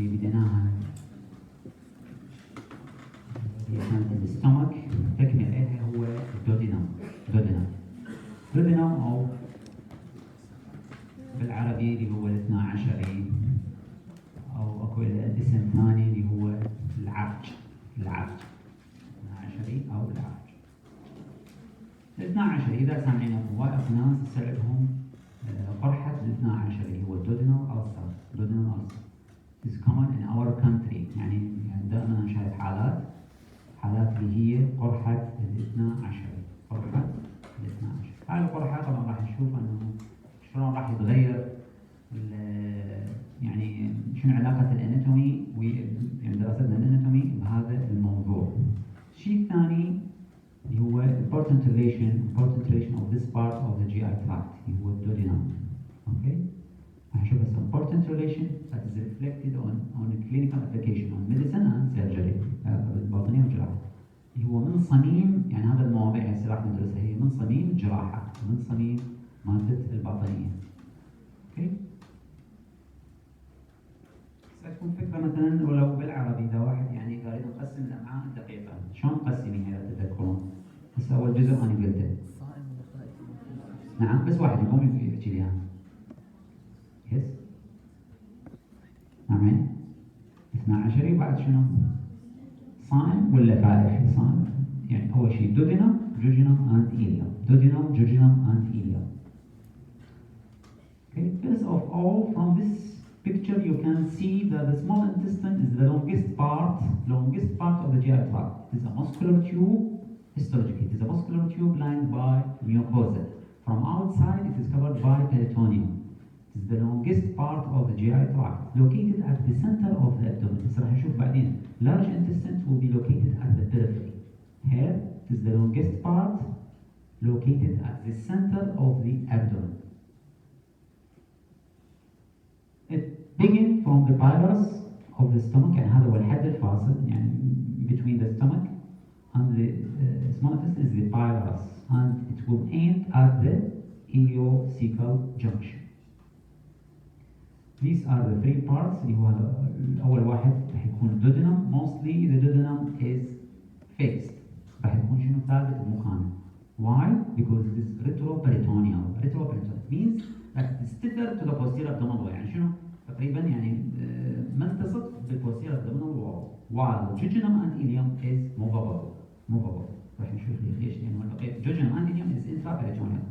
اللي بديناها هي كانت الاستومك، تكمل عليها هو الدودينم. دودينم أو بالعربي اللي هو الاثنا عشري، أو أكو اسم ثاني اللي هو العرج. الاثنا عشري أو العرج. الاثنا عشري إذا سامعين وايد ناس يسألهم قرحة الاثنا عشري اللي هو الدودينال ألسر. is common in our country. يعني دائما نشاهد حالات اللي هي قرحة الاثنا عشري. هاي القرحة طبعا راح نشوف انه شلون راح يتغير يعني شنو علاقة الاناتومي يعني دراستنا الاناتومي بهذا الموضوع. الشيء الثاني اللي هو important relation of this part of the GI tract اللي هو الدودينام. اوكي؟ راح نشوف بس important relation that is reflected on clinical application on medicine and surgery الباطنية والجراحة. اللي هو من صميم، يعني هذا المواضيع اللي راح ندرسها هي من صميم الجراحة، من صميم مادة الباطنية. اوكي؟ تكون فكرة مثلا ولو بالعربي اذا واحد يعني اذا اريد نقسم الامعاء الدقيقة، شلون نقسمها اذا تتذكرون؟ هسه اول جزء انا قلته. نعم بس واحد يقوم يحكي لي عنه. يس؟ نعم 12 وبعد شنو؟ صائم ولا فائح؟ صائم. يعني اول شيء دودينم، جوجينم اند إيليوم. دودينم، جوجينم اند إيليوم. Okay, first of all, from this picture you can see that the small intestine is the longest part of the GI tract. It is a muscular tube, histologically. It is a muscular tube lined by mucosa. From outside it is covered by peritoneum. It is the longest part of the GI tract, located at the center of the abdomen. بس راح نشوف بعدين. Large intestines will be located at the periphery. Here it is the longest part, located at the center of the abdomen. It begins from the pylorus of the stomach, يعني هذا هو الحد الفاصل يعني between the stomach and the small intestine is the pylorus, and it will end at the ileocecal junction. These are the three parts. اللي هو هذا الأول واحد راح يكون duodenum. Mostly the duodenum is fixed. راح يكون شنو ثابت بمكانه. Why? Because it is retroperitoneal. Retroperitoneal means that it is tethered to the posterior abdominal wall. يعني شنو؟ تقريبا يعني ملتصق بالposterior abdominal wall. While the jejunum and ileum is movable. راح نشوف ليش لأنه jejunum and ileum is intraperitoneal.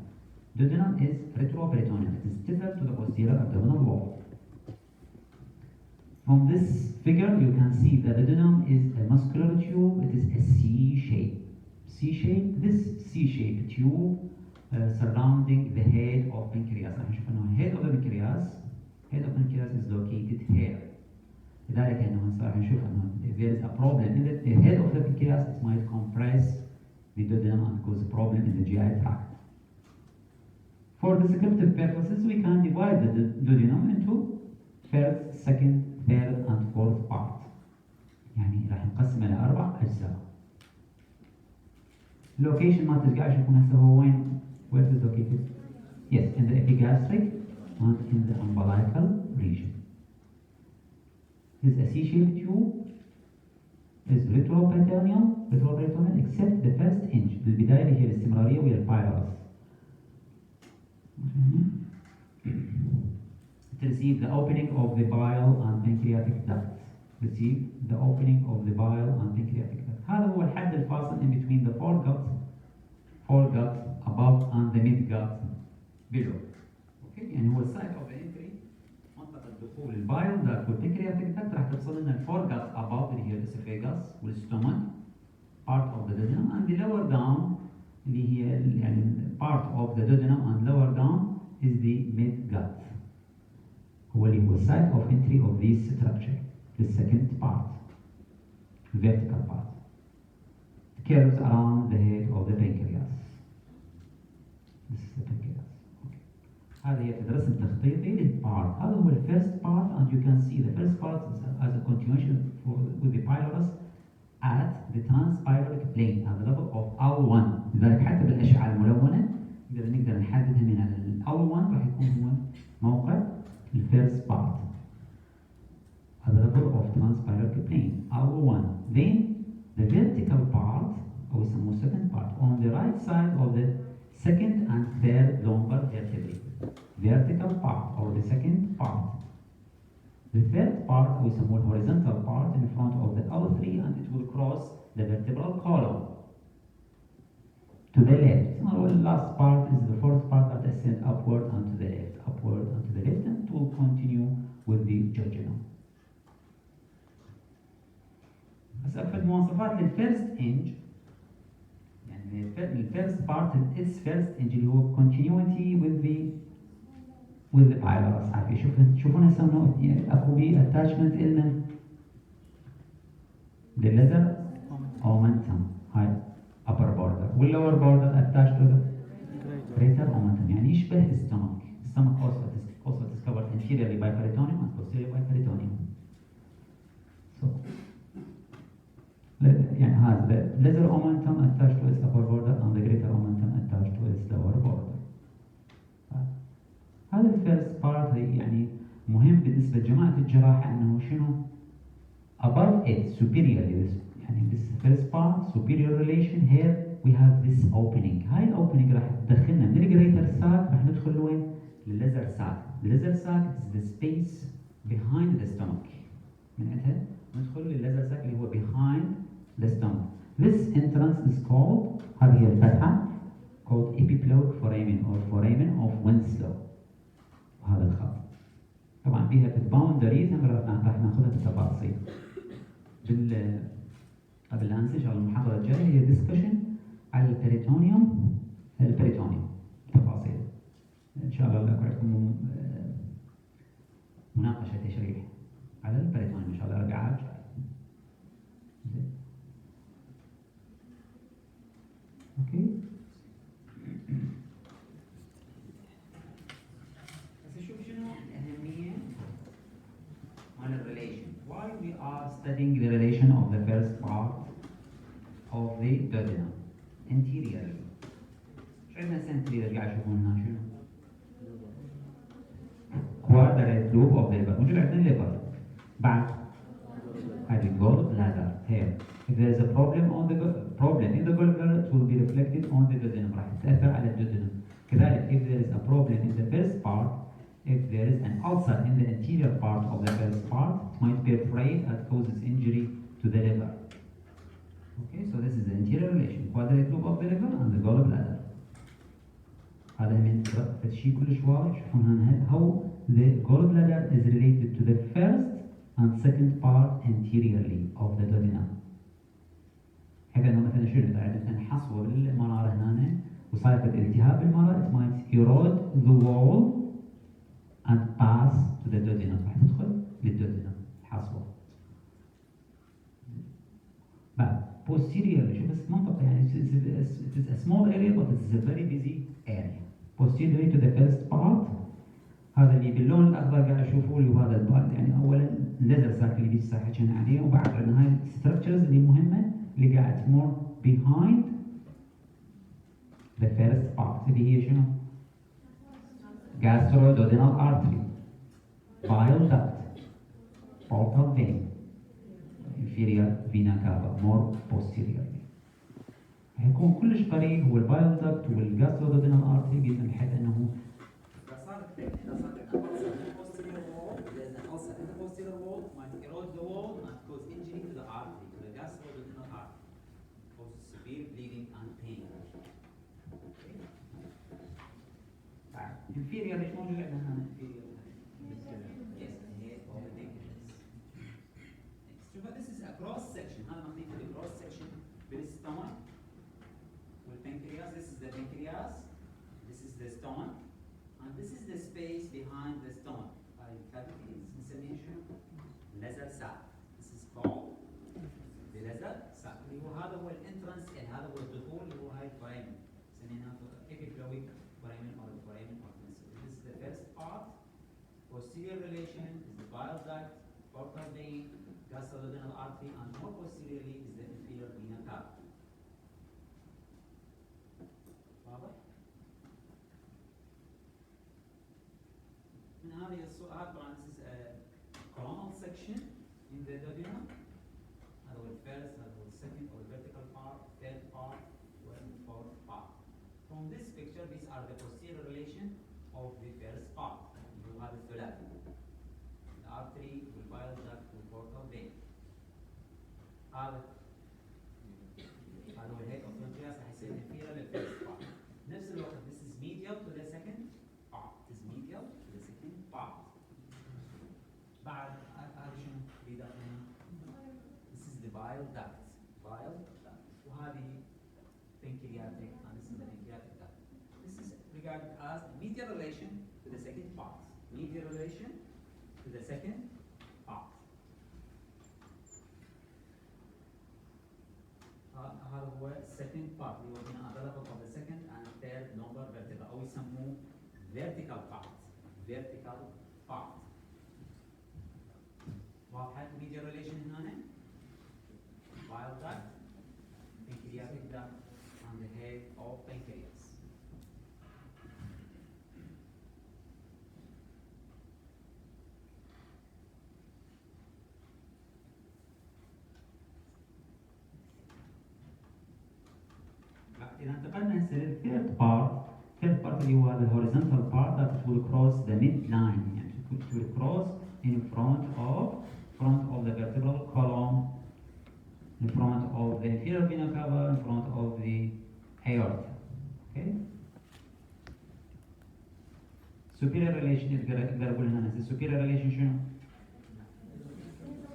Duodenum is retroperitoneal. It is tethered to the posterior abdominal wall. From this figure you can see that the duodenum is a muscular tube. It is a C-shape. This C-shaped tube surrounding the head of pancreas. راح نشوف انه head of the pancreas is located here. لذلك انه راح نشوف انه if there is a problem in the head of the pancreas, it might compress the duodenum and cause a problem in the GI tract. For descriptive purposes, we can divide the duodenum into first, second, third, and fourth part. يعني راح نقسمه لأربع أجزاء. Location ما تلقى يشوفون هسه هو وين؟ Where it is located? Yes, in the epigastric and in the umbilical region. This is a C-shaped tube. Is retroperitoneal except the first inch. بالبداية اللي هي الاستمرارية وهي البايلورس. To receive the opening of the bile and pancreatic ducts. هذا هو الحد الفاصل in between the foregut above and the midgut below. Okay, يعني هو site of the entry، منطقة دخول البايل duct والpancreatic duct راح توصل لنا الforegut above اللي هي الاسophagus والstomach part of the duodenum, and the lower down اللي هي يعني part of the duodenum and lower down is the midgut. هو اللي هو site of entry of this structure, the second part, the vertical part. It curves around the head of the pancreas. This is the pancreas. Okay. هذه هي الرسم التخطيطي للبارت. هذا هو the first part, and you can see the first part as a continuation with the pylorus at the transpyloric plane at the level of L1. لذلك حتى بالأشعة الملونة نقدر نحددها من L1 راح يكون هو موقع الفيرست بارت. هذا level transpyloric plane. Our one. Then the vertical part, or some second part, on the right side of the second and third lumbar vertebrae. Vertical part, or the second part. The third part, or some horizontal part in front of the L3, and it will cross the vertebral column to the left. Our last part is the fourth part that ascends upward and to the left, upward and to the left, and it will continue with the jejunum. بس أكثر مواصفات للفيرست إنج، يعني الفيرست بارت is first إنج اللي هو continuity with the pylorus. عارفين شوفون هسه انه اكو بي attachment إلنا للليزر اومنتم، هاي upper border والlower border attached to the greater omentum، يعني يشبه الستومك. الستومك also discovered anteriorly by peritoneum and posteriorly by peritoneum. So يعني هذا the lesser omentum attached to its upper border and the greater omentum attached to its lower border. هذا الفيرست بارت يعني مهم بالنسبة لجماعة الجراحة، انه شنو above it superiorly، يعني this first part superior relation here we have this opening. هاي الاوبننج راح تدخلنا من الجريتر ساك، راح ندخل وين؟ للليزر ساك. الليزر ساك is the space behind the stomach. من عندها ندخل للليزر ساك اللي هو behind the stomach. This entrance is called، هذه هي الفتحة called epiploic foramen or foramen of Winslow. هذا الخط طبعا فيها في الباوندريز هم راح ناخذها بالتفاصيل. قبل لا انسى ان شاء الله المحاضره الجايه هي ديسكشن على البريتونيوم تفاصيل ان شاء الله. اكو عندكم مناقشه تشريح على البريتونيوم ان شاء الله الاربعاء الجاي. اوكي Why we are studying the relation of the first part of the duodenum anteriorly. شو عندنا anterior قاعد تشوفون هنا شنو؟ quadrate loop of the liver. موجود عندنا liver. بعد هذه gallbladder here. If there is a problem in the gallbladder, it will be reflected on the duodenum. راح تتأثر على الدودنم. كذلك if there is a problem in the first part, if there is an ulcer in the anterior part of the first part, it might perforate and causes injury to the liver. Okay, so this is the anterior relation, quadrate loop of the liver and the gallbladder. هذا من الشيء كلش واضح. شوفون هنا how the gallbladder is related to the first and second part anteriorly of the duodenum. حيث انه مثلا شنو اذا عندنا حصوه بالمراره هنا وصارت التهاب بالمراره، it might erode the wall and pass to the duodenum. راح تدخل للدودينم الحصوة. بعد posteriorly شوف بس منطقة يعني it is a small area but it is a very busy area. Posteriorly to the first part، هذا اللي باللون الأخضر قاعد تشوفوه اللي هو هذا البارت، يعني أولاً الليزر ساك اللي بيجي حكينا عليه، وبعد عندنا هاي الستركتشرز اللي مهمة اللي قاعد تمر behind the first part اللي هي شنو؟ gastroduodenal artery, bile duct, portal vein, inferior vena cava, more posteriorly. هيكون كلش قريب هو البايل duct والgastroduodenal artery بيتم بحيث انه اذا صارت ulcer in the posterior wall, there's an ulcer in the posterior wall, might erode the wall and cause injury to the artery, to the gastroduodenal artery, cause severe bleeding and pain. inferior ليش موجود عندنا هنا inferior؟ yes here all the thickness. شوف this is a cross section. هذا ماخذين في cross section بالstomach والpancreas. This is the pancreas, this is the stomach, and this is the space behind the stomach. هاي cavity نسميه شنو؟ laser sac. This is called the laser sac. اللي هو هذا هو الانترنس، يعني هذا هو الدخول اللي هو هاي الفريم سميناه epiploic foramen or foramen of Winslow. This is the first part. Posterior relation is the bile duct, portal vein, gastroduodenal artery, and more posteriorly is the inferior vena cava. واضح؟ من هذه الصورة طبعا this is a coronal section in the of the first part اللي هو هذا الثلاثي الارتري والبايل داكت والبورتال فين. هذا هو الهيد اوف بنكرياس راح يصير inferior للفيرست part. نفس الوقت this is medial to the second part. This is medial to the second part. بعد هذا شنو اللي داخلنا؟ This is the bile duct. Bile duct. وهذه pancreatic and this is the pancreatic duct. This is regarded as medial relation to the second part. Medial relation to the second part. هذا هو second part اللي هو بين available of the second and third lumbar vertebra أو يسموه vertical part. Vertical part. واضحة medial relation هنا؟ Bile duct, pancreatic duct, and the head of pancreas. إذا انتقلنا هسه للثيرد بارت، الثيرد بارت اللي هو الهوريزونتال بارت that will cross the midline، يعني it will cross in front of the vertebral column, in front of the inferior vena cava, in front of the aorta. Okay. Superior relation اقدر اقول هنا نفس superior relation شنو؟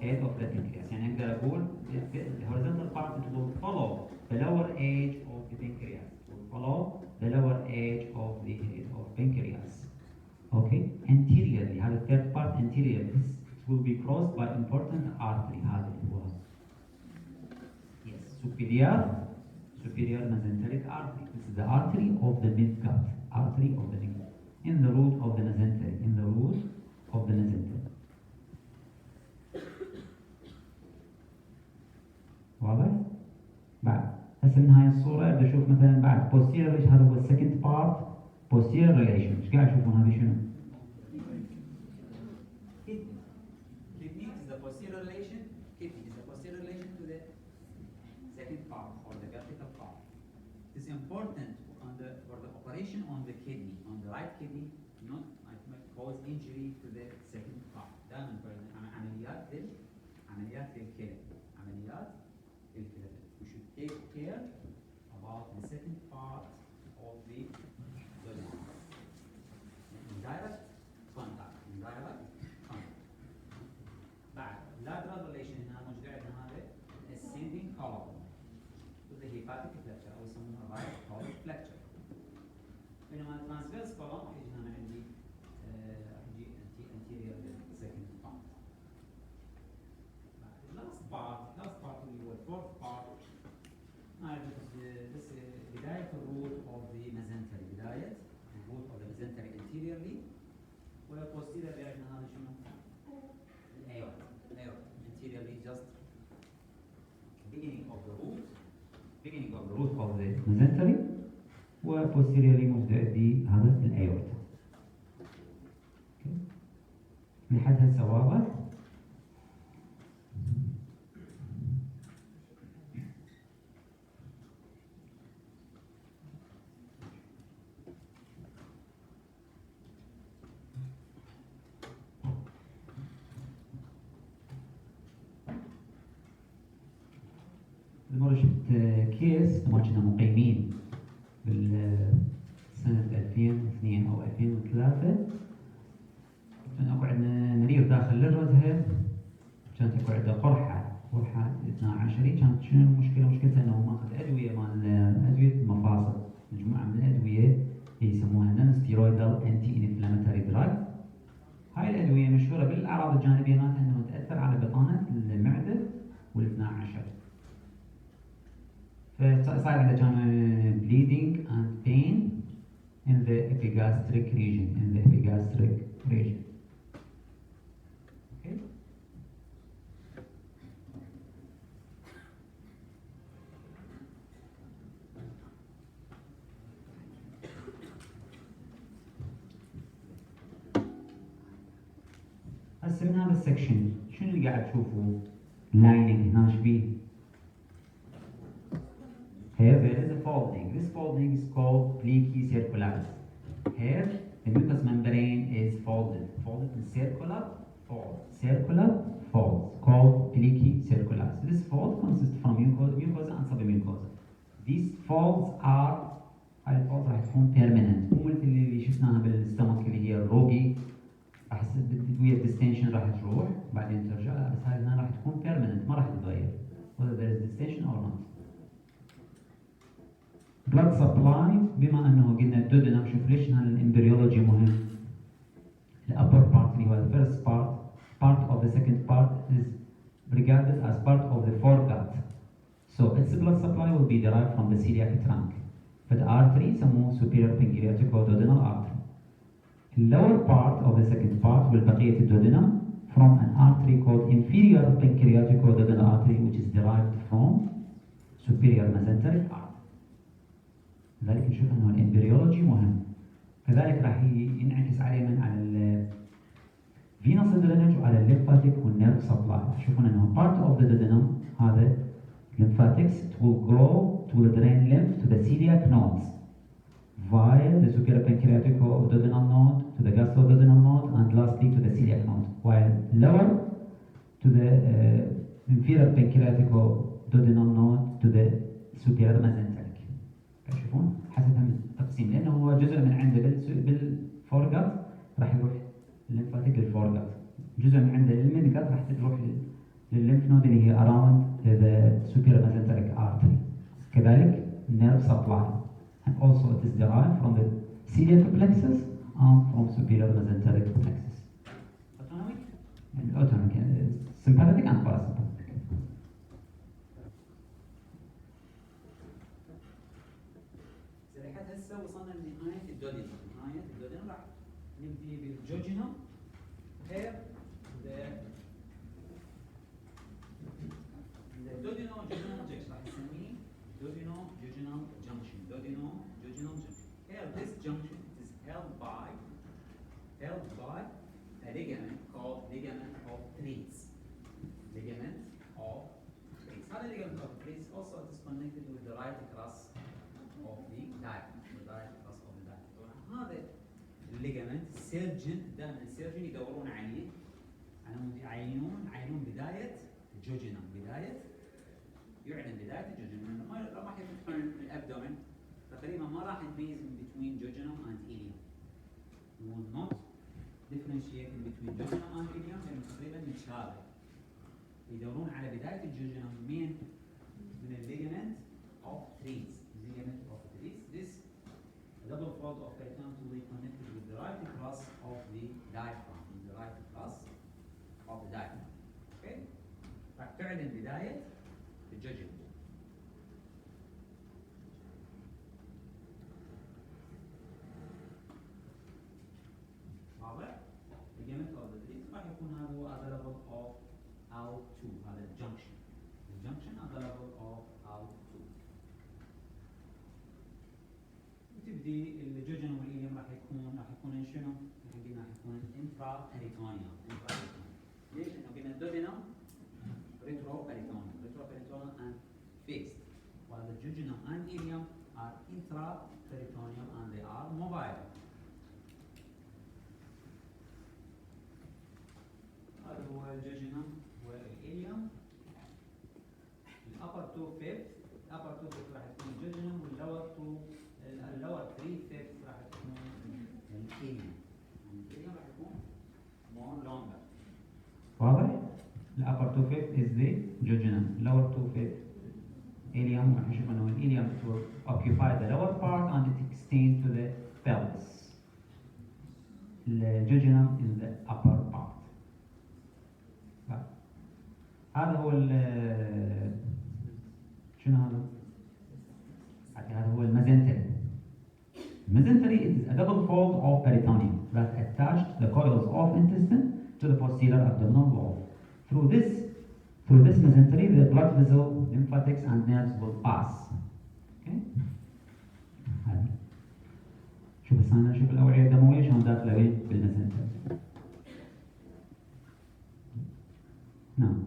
head of the pancreas، يعني اقدر اقول the horizontal part will follow the lower edge of the pancreas, will follow the lower edge of the head of pancreas. Okay, anteriorly هذا third part anterior, this will be crossed by important artery. هذا هو yes superior mesenteric artery. This is the artery of the midgut, artery of the midgut, in the root of the mesentery, in the root of the mesentery. واضح؟ بعد هسه من هاي الصورة أبدأ أشوف مثلا بعد posterior، هذا هو السكند بارت posterior relation. إيش قاعد تشوفون هذه شنو؟ Kidney is the posterior relation. Kidney is the posterior relation to the second part or the vertical part. It is important for the operation on the kidney, on the right kidney, not cause injury to the second part. دائما عمليات للكلى. We should take care about the second part of the body. Indirect contact. بعد lateral relation هنا موجود عندنا هذا ascending column to the hepatic flexure أو يسمونها right column flexure. بينما transverse column يجي هنا عندي يجي anterior second part. last part اللي هو fourth part. This بداية الروت of the mesentery، بداية الروت of the mesentery anteriorly، ولا posteriorly عندنا هذا شنو؟ الأيورتا anteriorly just beginning of the root of the mesentery، و posteriorly موجود عندي هذا الأيورتا. لحد هسه واضح؟ مرة شفت كيس لما كنا مقيمين بالسنة 2002 أو 2003، كان أكو عندنا مريض داخل للردها، كانت أكو عنده قرحة 12، كانت شنو المشكلة؟ مشكلتها إنه ماخذ أدوية المفاصل، مجموعة من الأدوية يسموها نون ستيرويدال أنتي إنفلاماتوري دراج. هاي الأدوية مشهورة بالأعراض الجانبية مالتها إنه تأثر على بطانة المعدة وال12، فصار عنده كان bleeding and pain in the epigastric region. Okay. هسه من هذا السكشن شنو اللي قاعد تشوفوه؟ لايننج هنا ايش بيه؟ Here there is a folding. This folding is called leaky circularis. Here the mucous membrane is folded in circular folds called plici circularis. This fold consists from mucosa and submucosa. These folds are هاي الفولد راح تكون permanent، مو مثل اللي شفناها بالستمك اللي هي الروقي راح ويا الديستنشن راح تروح بعدين ترجع، لا بس هاي هنا راح تكون permanent ما راح تتغير whether there is distension or not. blood supply بما انه قلنا الدودنم، شوف ليش هذا الامبريولوجي مهم. الupper part اللي هو the first part of the second part is regarded as part of the foregut. So its blood supply will be derived from the celiac trunk. But artery يسموه superior pancreatico-duodenal artery. The lower part of the second part will بقية الدودنم from an artery called inferior pancreatico-duodenal artery which is derived from superior mesenteric artery. لذلك نشوف انه الامبريولوجي مهم. كذلك راح ينعكس عليه من على ال venous drainage وعلى الليمفاتيك والنيرف سبلاي. تشوفون انه part of the duodenum هذا lymphatics will drain lymph to the celiac nodes via the superior pancreatico-duodenal node to the gastroduodenal node and lastly to the celiac node, while lower to the inferior pancreatico-duodenal node to the superior mesenteric. تشوفون حسب التقسيم لانه هو جزء من عنده بالفورجات راح يروح الليمفاتيك للفورجات، جزء من عنده للميدجات راح تروح للليمف نود اللي هي around the superior mesenteric artery. كذلك nerve supply and also it is derived from the celiac plexus and from superior mesenteric plexus. Autonomic and autonomic, sympathetic and parasympathetic. لحد هسه وصلنا لنهاية الدودينم. راح نبدي بالجوجينم. Here the duodenojejunal junction راح نسميه duodenojejunal junction. Here this junction is held by a ligament called ligament of Treitz. هذا ligament of Treitz also is connected with the right crus of the diaphragm. هذا الليجمنت السيرجن دائما السيرجن يدورون عليه يعينون بداية الجوجينم، يعلن بداية الجوجينم. ما راح يفتحون الابدومن تقريبا ما راح نميز between jejunum and ileum. We will not differentiate between jejunum and ileum لأنه تقريبا متشابه. يدورون على بداية الجوجينم من الليجمنت of Treitz. This double fold of peritoneum to be connected with the right crus of the diaphragm. Okay? راح تعلن بداية الجوجينم. واضح؟ ligament of the Treitz راح يكون هذا هو at the level of L2. هذا الجنكشن at the level of L2. تبدي الجوجينم والإيليوم راح يكون شنو؟ قلنا راح يكون intraperitoneal. ليش؟ لأنه قلنا الدودينم retroperitoneal and fixed, while the jejunum and ileum are intraperitoneal and they are mobile. هذا هو الجوجينم والإيليوم. upper 2/5 راح تكون الجوجينم والlower 3/5 راح تكون الإيليوم. الإيليوم راح يكون more longer. واضح؟ The upper 2/5 is the jejunum. Lower 2/5 ileum. راح نشوف انه الإيليوم will occupy the lower part and it extends to the pelvis. The jejunum is the upper part. هذا هو شنو هذا؟ هذا هو الميزنتري. Mesentery is a double fold of peritoneum that attached the coils of intestine to the posterior abdominal wall. Through this mesentery, the blood vessel, lymphatics, and nerves will pass. Okay? شوف الأوعية الدموية شلون داخلة وين بالميزنتري. نعم.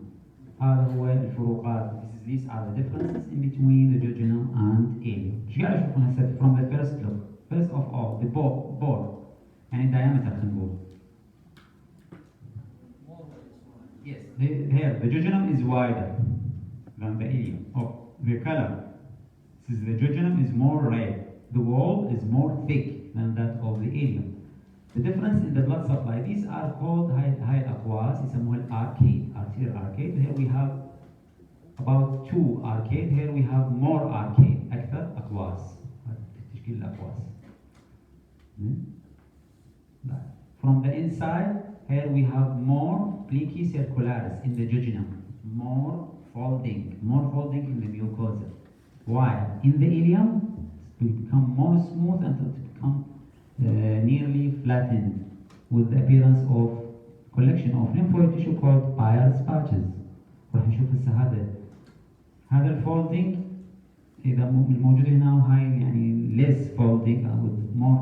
هذا هو الفروقات. These are the differences in between the jejunum and ileum. ايش قاعد تشوفون هسه from the first look? First of all, the bore. يعني diameter خلينا نقول. Yes, here the jejunum is wider than the ileum. Oh, the color. Since the jejunum is more red, the wall is more thick than that of the ileum. The difference in the blood supply, these are called high aqueous, يسموها arcade, arterial arcade. Here we have about 2 arcade, here we have more arcade, أكثر أقواس. تشكيل الأقواس. From the inside, here we have more plici circularis in the jejunum, more folding in the mucosa. While in the ileum, it will become more smooth until it become nearly flattened with the appearance of collection of lymphoid tissue called Peyer's patches. راح نشوف هسه هذا الفولدينج إذا الموجود هنا وهاي يعني less folding أو more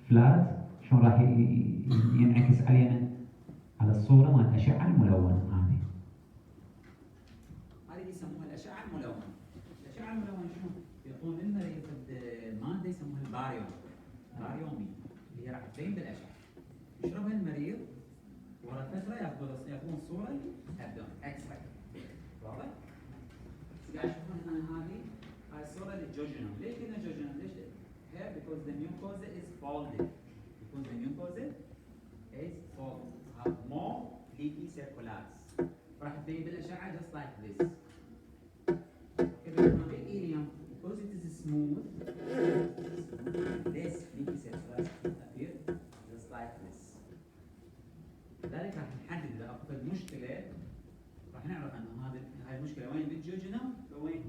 flat شلون راح ينعكس علينا على الصورة مال الأشعة الملونة هذه يسموها الأشعة الملونة. الأشعة الملونة شنو؟ يعطون لنا المادة يسموها الباريومي اللي هي راح تبين بالأشعة. يشربها المريض ورا فترة ياخذون صورة أبدون إكس راي. واضح؟ قاعد تشوفون هنا هاي الصورة للجوجينوم. ليش كنا جوجينوم؟ ليش؟ Here because the mucosa is folded. Because the mucosa is folded. Have more leaky circularis. راح تبين بالأشعة just like this. Okay, the ileum because it is smooth, less leaky circularis appear just like this. لذلك راح نحدد إذا أكو مشكلة راح نعرف أن هاي المشكلة وين بالجوجينوم وين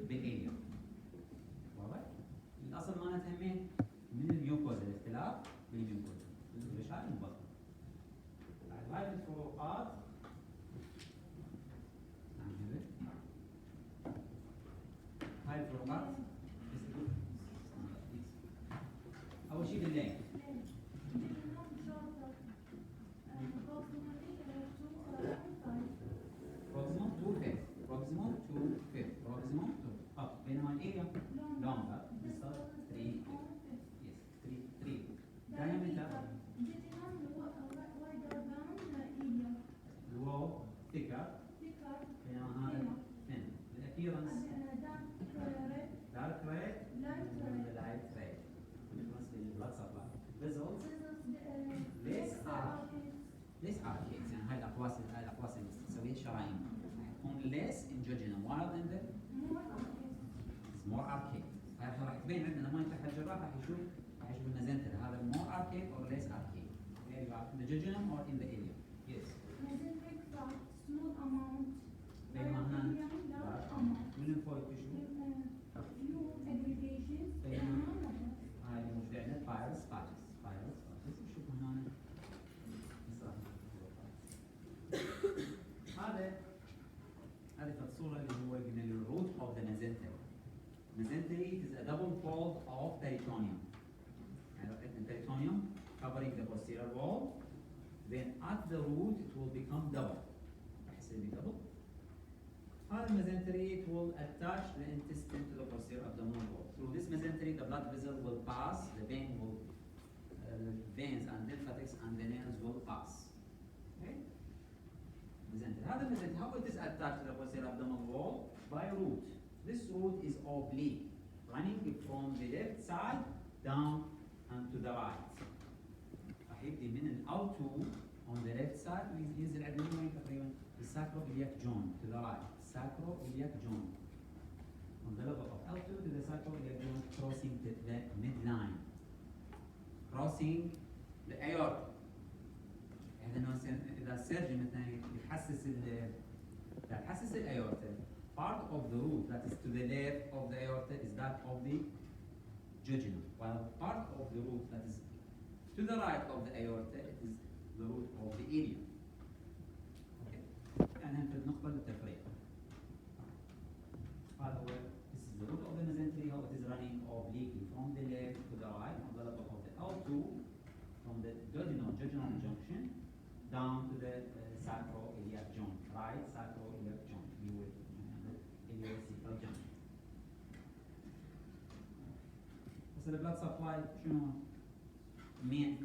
بالإيليوم. واضح؟ الأصل مالتها من الميوكوزا الاختلاف بالميوكوزا. الغشاء المبطن. هاي الفروقات هاي الفروقات أول شيء بالليل. بينما الإيليوم longer, this is 3, yes, 3. Diameter wall thicker, بينما هذا thin. The appearance dark red and light red. Difference in blood supply. Results less arcades. يعني هاي الأقواس اللي تسويها الشرايين تكون less in jejunum while in the more arcade. راح تبين عندنا ما يفتح الجراح راح يشوف الميزنتري هذا more arcade or less arcade. Where you are in the jejunum or in the ileum. Yes. Mesenteric fat small amount. بينما هنا lymphoid tissue. Few aggregations. هاي اللي موجودة عندنا Peyer's patches. شوفوا هنا هذه الصورة اللي هو قلنا الروت of the mesentery. Mesentery is a double fold of peritoneum. Peritoneum covering the posterior wall. Then at the root it will become double. double. هذا mesentery it will attach the intestine to the posterior abdominal wall. Through this mesentery the blood vessel will pass, the veins and lymphatics and the nerves will pass. Okay? Mesentery. هذا mesentery how it is attached to the posterior abdominal wall? By root. This root is oblique, running from the left side down and to the right. راح يبدي من L2 on the left side وينزل عندنا وين تقريبا الساكروiliac joint to the right. Sacroiliac joint. On the level of L2 to the sacroiliac joint crossing the midline. Crossing the aorta. إذا السيرجن مثلا يحسس الأيورتا. Part of the root that is to the left of the aorta is that of the jejunum, while part of the root that is to the right of the aorta it is the root of the ileum. Okay. يعني هنفرد نقطة للتفريق. هذا هو this is the root of the mesentery how it is running obliquely from the left to the right on the level of the L2 from the jejunal junction down to the sacroiliac joint, right sacroiliac joint. بس البلاد سبلاي شنو؟ مين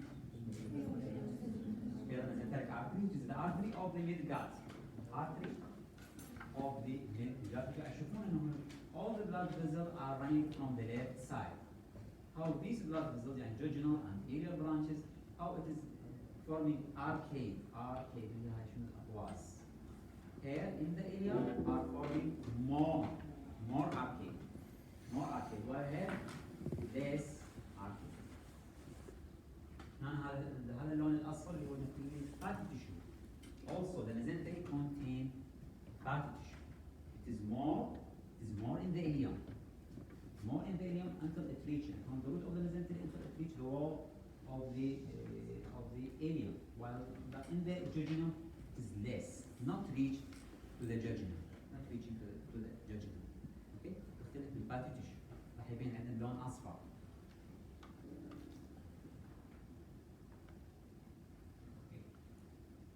the artery of the midgut. Artery of the midgut. تشوفون انه all the blood vessels are running from the left side. How these blood vessels يعني jejunal and ileal branches, how it is forming arcade اللي هاي شنو أقواس. Here in the ileum are forming more arcade. While here less arcade. هذا اللون الأصفر اللي هو نقول fatty tissue. Also the mesentery contain fatty tissue. It is more in the ileum. More in the ileum until it reaches from the root of the mesentery until it reaches the wall of the ileum. While in the jejunum it is less, not reach to the jejunum, not reaching to the jejunum. Okay? تختلف بالfatty tissue. راح يبين عندنا اللون أصفر.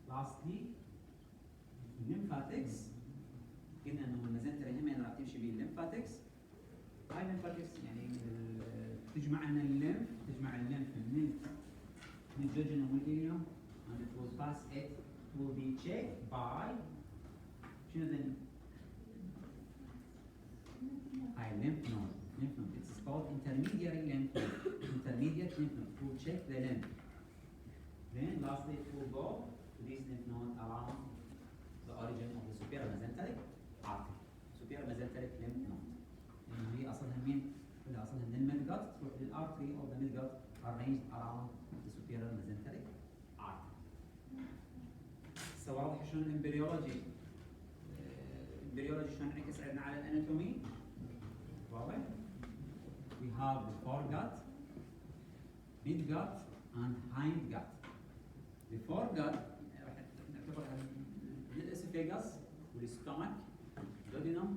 Lastly, lymphatics. قلنا انه الميزنتري هم راح تمشي به الليمفاتكس. هاي الليمفاتكس يعني تجمع لنا الليمف من الجوجنوم والإليوم and it will pass it will be checked by شنو ذن؟ هاي lymph node. It's called intermediate lymph node. It will check the lymph. Then lastly it will go to this lymph node around the origin of the superior mesenteric artery. Superior mesenteric lymph node. يعني هي أصلها من الميدجت تروح للارتري of the midgut arranged around the superior mesenteric artery. هسه واضح شلون الامبريولوجي شلون انعكس عندنا على الاناتومي؟ واضح؟ We have the foregut, midgut and hindgut. The foregut راح نعتبرها من الاسوفيجاس والستومك duodenum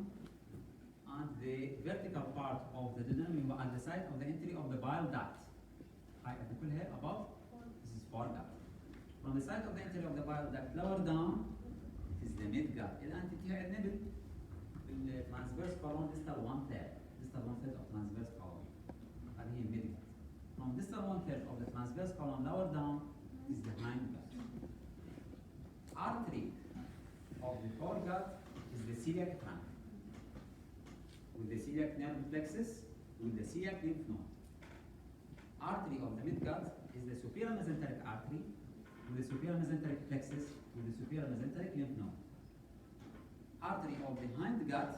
and the vertical part of the duodenum at the side of the entry of the bile duct. I put here above. This is foregut. From the side of the entry of the bile duct lower down, it is the midgut. الآن تنتهي عندنا بالtransverse column distal 1/3 of transverse column. هذه هي midgut. From distal 1/3 of the transverse column lower down is the hindgut. Artery of the foregut is the celiac trunk, with the celiac nerve plexus, with the celiac lymph node. Artery of the midgut is the superior mesenteric artery, with the superior mesenteric plexus, with the superior mesenteric lymph node. Artery of the hindgut,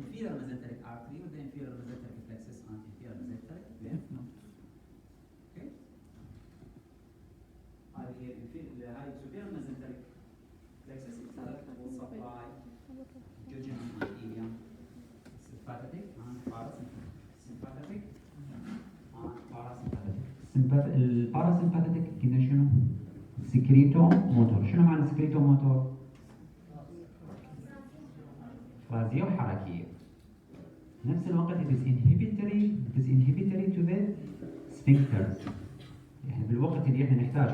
inferior mesenteric artery, with the inferior mesenteric plexus and inferior mesenteric lymph node. Okay? هذه superior mesenteric plexus itself will supply jejunum and ileum, sympathetic and parasympathetic. الباراسمباثيك كنا شنو؟ سكريتو موتور. شنو معنى سكريتو موتور؟ افرازيه وحركيه. نفس الوقت it is inhibitory to the sphincters. يعني بالوقت اللي احنا نحتاج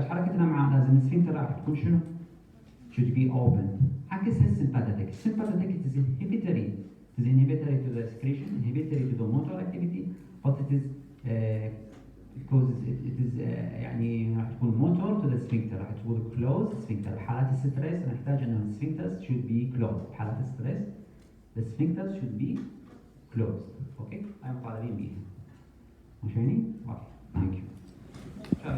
حركتنا معاه لازم السفنكتر راح تكون شنو؟ should be open. عكسها السمباثيك. Sympathetic it is inhibitory to the secretion, inhibitory to the motor activity, but it is because it is يعني راح تكون motor to the sphincter. راح تكون closed sphincter. بحالات الستريس نحتاج انه السفنكترز should be closed. بحالات الستريس the sphincters should be closed. اوكي؟ هاي مطالبين بيها. مش فاهمين؟ اوكي.